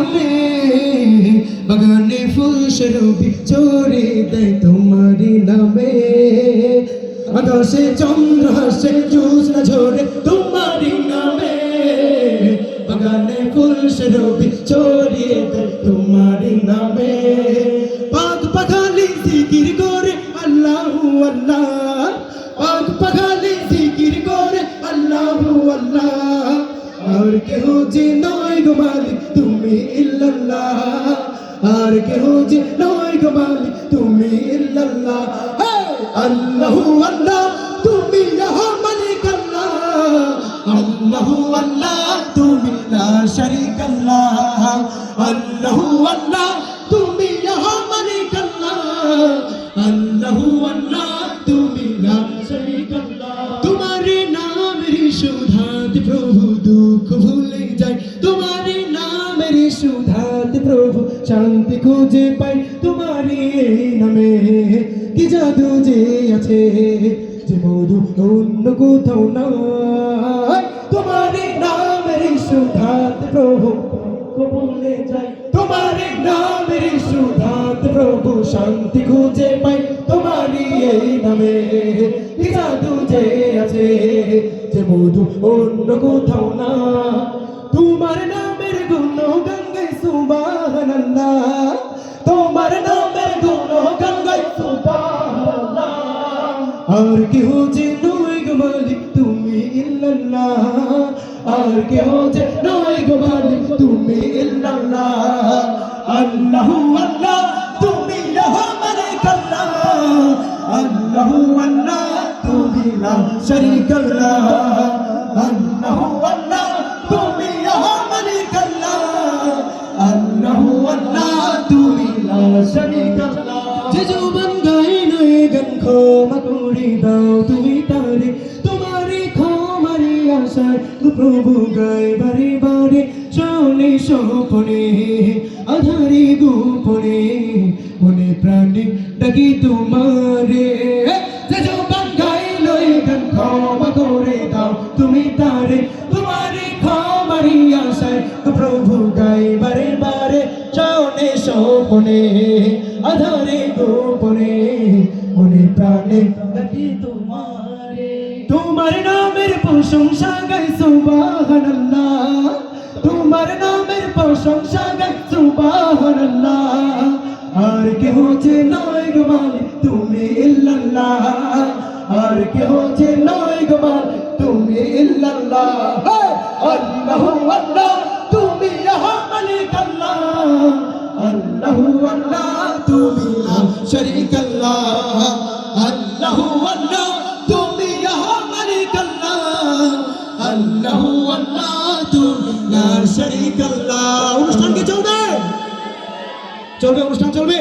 ফুলে বাগানে ফুল শরবি ছড়িয়ে দেয় তোমারি নামে আকাশে চন্দ্র হাসে জ্যোৎস্না ঝরে তোমারি নামে বাগানে ফুল শরবি ছড়িয়ে দেয় তোমারি নামে পাক পাখালি জিকির করে আল্লাহু আল্লাহ পাক পাখালি জিকির করে আল্লাহু আল্লাহ আর কেহ যে নয় গো মালিক তুমি ইল্লাল্লাহ আর কেহ যে নয় গো মালিক তুমি ইল্লাল্লাহ আল্লাহু আল্লাহ তুমি ইয়া মালিক আল্লাহ আল্লাহু আল্লাহ তুমি লা শারীকা আল্লাহ আল্লাহু আল্লাহ তুমি ইয়া মালিক আল্লাহ আল্লাহু আল্লাহ তুমি লা শারীকা আল্লাহ তোমারে নামের সুধাতে প্রভু দুঃখ ভুলে যায় তোমারে নামের সুধাতে প্রভু শান্তি খুঁজে পাই তোমারই এই নামে কি জাদু যে আছে যে মধু অন্য কোথাও নাই তোমারে নামের সুধাতে প্রভু ভুলে যায় তোমারে নামের সুধাতে প্রভু শান্তি খুঁজে পাই তোমারই এই নামে কি জাদু যে আছে যে মধু অন্য কোথাও না তোমার নামের গুণগান গাই সুবহানাল্লাহ তোমার নামের গুণগান গাই সুবহানাল্লাহ আর কেহ যে নয় গো মালিক তুমি ইল্লাল্লাহ আর কেহ যে নয় গো মালিক তুমি ইল্লাল্লাহ আল্লাহু আল্লাহ তুমি ইয়া মালিক আল্লাহ আল্লাহু আল্লাহ তুমি লা শারীকা আল্লাহ আল্লাহু আল্লাহ তুমি ইয়া মালিক আল্লাহ আল্লাহু আল্লাহ তুমি লা শারীকা আল্লাহ যে জবান গায় নয় গান ক্ষমা করে দাও তুমি তারে তোমারে ক্ষমারে আশায় প্রভু গায় বারে বারে শোনে স্বপনে আধারে গোপনে মনে প্রাণে ডাকি তোমারে যে জবান গায় নয় গান ক্ষমা করে দাও তুমি তারে তোমারে ক্ষমারে আশায় প্রভু গায় বারে বারে শোনে স্বপনে আধারে গোপনে মনে প্রাণে ডাকি তোমারে তোমার নামের প্রশংসা গাই সুবহানাল্লাহ তোমার নামের প্রশংসা গাই সুবহানাল্লাহ আর কেহ যে নয় গো মালিক তুমি ইল্লাল্লাহ আর কেহ যে নয় গো মালিক তুমি ইল্লাল্লাহ আল্লাহু আল্লাহ তুমি ইয়া মালিক আল্লাহ আল্লাহু আল্লাহ তুমি লা শারীকা আল্লাহ আল্লাহু আল্লাহ তুমি ইয়া মালিক আল্লাহ আল্লাহু আল্লাহ তুমি লা শারীকা আল্লাহ অনুষ্ঠান কি চলবে অনুষ্ঠান চলবে